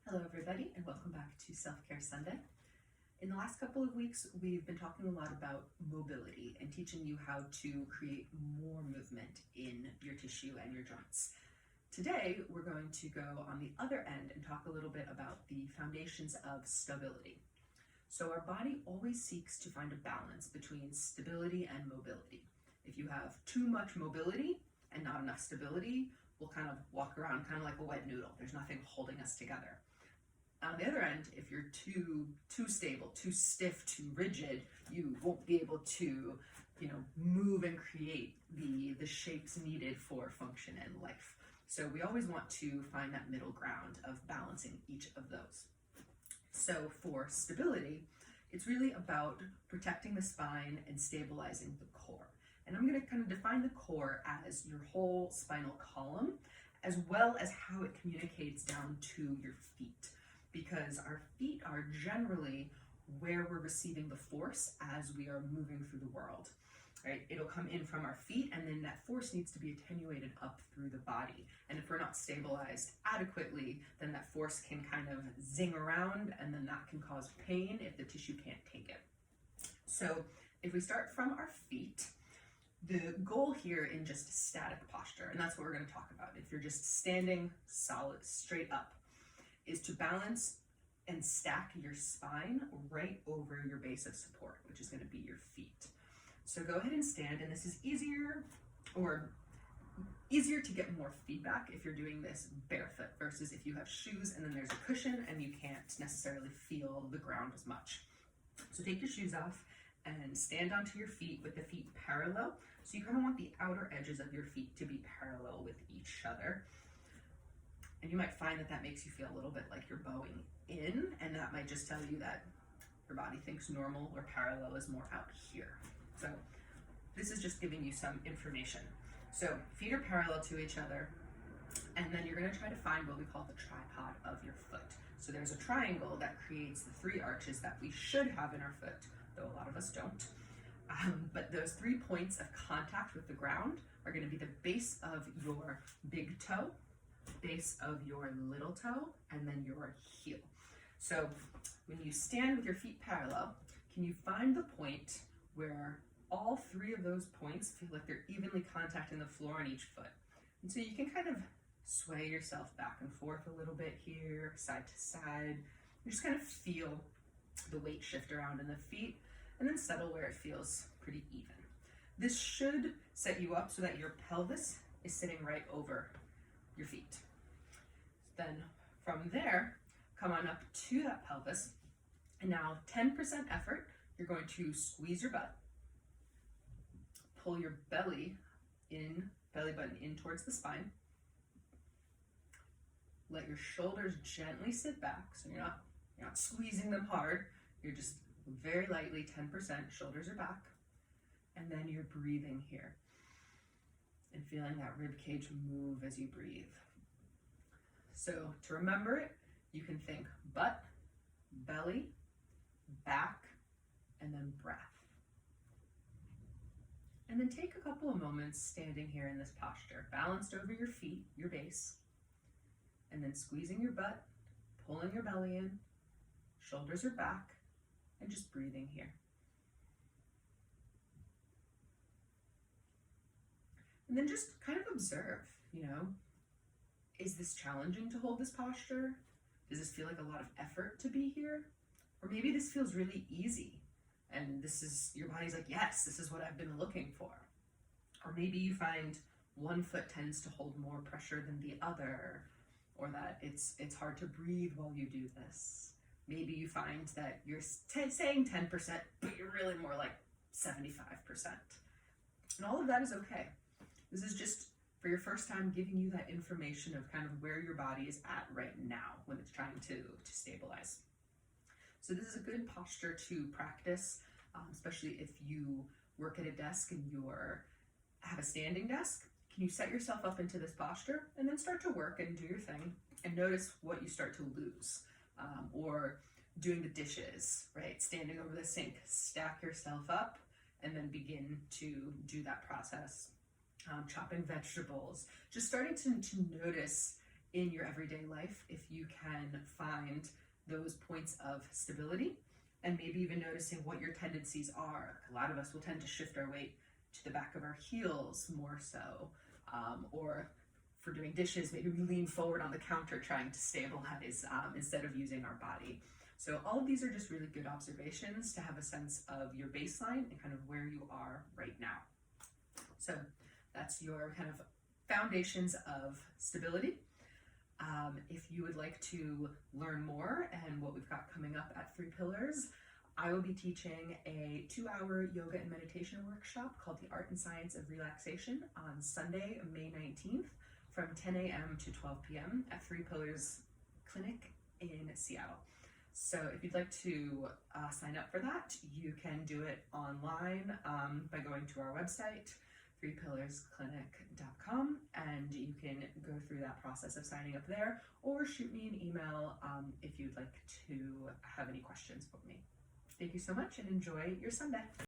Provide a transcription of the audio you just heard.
Hello everybody and welcome back to Self-Care Sunday. In the last couple of weeks, we've been talking a lot about mobility and teaching you how to create more movement in your tissue and your joints. Today, we're going to go on the other end and talk a little bit about the foundations of stability. So our body always seeks to find a balance between stability and mobility. If you have too much mobility and not enough stability, we'll kind of walk around kind of like a wet noodle. There's nothing holding us together. On the other end, if you're too stable, too stiff, too rigid, you won't be able to, move and create the shapes needed for function and life. So we always want to find that middle ground of balancing each of those. So for stability, it's really about protecting the spine and stabilizing the core. And I'm going to kind of define the core as your whole spinal column, as well as how it communicates down to your feet. Because our feet are generally where we're receiving the force as we are moving through the world, right? It'll come in from our feet, and then that force needs to be attenuated up through the body. And if we're not stabilized adequately, then that force can kind of zing around, and then that can cause pain if the tissue can't take it. So if we start from our feet, the goal here in just static posture, and that's what we're going to talk about. If you're just standing solid, straight up, is to balance and stack your spine right over your base of support, which is going to be your feet. So go ahead and stand, and this is easier to get more feedback if you're doing this barefoot versus if you have shoes and then there's a cushion and you can't necessarily feel the ground as much. So take your shoes off and stand onto your feet with the feet parallel. So you kind of want the outer edges of your feet to be parallel with each other. And you might find that makes you feel a little bit like you're bowing in, and that might just tell you that your body thinks normal or parallel is more out here. So this is just giving you some information. So feet are parallel to each other, and then you're going to try to find what we call the tripod of your foot. So there's a triangle that creates the three arches that we should have in our foot, though a lot of us don't. But those 3 points of contact with the ground are going to be the base of your big toe, base of your little toe, and then your heel. So when you stand with your feet parallel, can you find the point where all 3 of those points feel like they're evenly contacting the floor on each foot? And so you can kind of sway yourself back and forth a little bit here, side to side. You just kind of feel the weight shift around in the feet, and then settle where it feels pretty even. This should set you up so that your pelvis is sitting right over your feet. Then from there, come on up to that pelvis. And now 10% effort, you're going to squeeze your butt, pull your belly button in towards the spine. Let your shoulders gently sit back, so you're not squeezing them hard. You're just very lightly, 10%, shoulders are back. And then you're breathing here and feeling that rib cage move as you breathe. So to remember it, you can think butt, belly, back, and then breath. And then take a couple of moments standing here in this posture, balanced over your feet, your base, and then squeezing your butt, pulling your belly in, shoulders are back, and just breathing here. And then just kind of observe, is this challenging to hold this posture? Does this feel like a lot of effort to be here? Or maybe this feels really easy and your body's like, yes, this is what I've been looking for. Or maybe you find one foot tends to hold more pressure than the other, or that it's hard to breathe while you do this. Maybe you find that you're saying 10%, but you're really more like 75%. And all of that is okay. This is just for your first time giving you that information of kind of where your body is at right now when it's trying to stabilize. So this is a good posture to practice, especially if you work at a desk and have a standing desk. Can you set yourself up into this posture and then start to work and do your thing and notice what you start to lose? Or doing the dishes, right? Standing over the sink, stack yourself up and then begin to do that process. Chopping vegetables, just starting to notice in your everyday life if you can find those points of stability, and maybe even noticing what your tendencies are. A lot of us will tend to shift our weight to the back of our heels more so, or for doing dishes, maybe we lean forward on the counter trying to stabilize instead of using our body. So all of these are just really good observations to have a sense of your baseline and kind of where you are right now. So that's your kind of foundations of stability. If you would like to learn more and what we've got coming up at 3 Pillars, I will be teaching a 2-hour yoga and meditation workshop called The Art and Science of Relaxation on Sunday, May 19th from 10 a.m. to 12 p.m. at 3 Pillars Clinic in Seattle. So if you'd like to sign up for that, you can do it online by going to our website, 3pillarsclinic.com, and you can go through that process of signing up there, or shoot me an email if you'd like to have any questions for me. Thank you so much and enjoy your Sunday.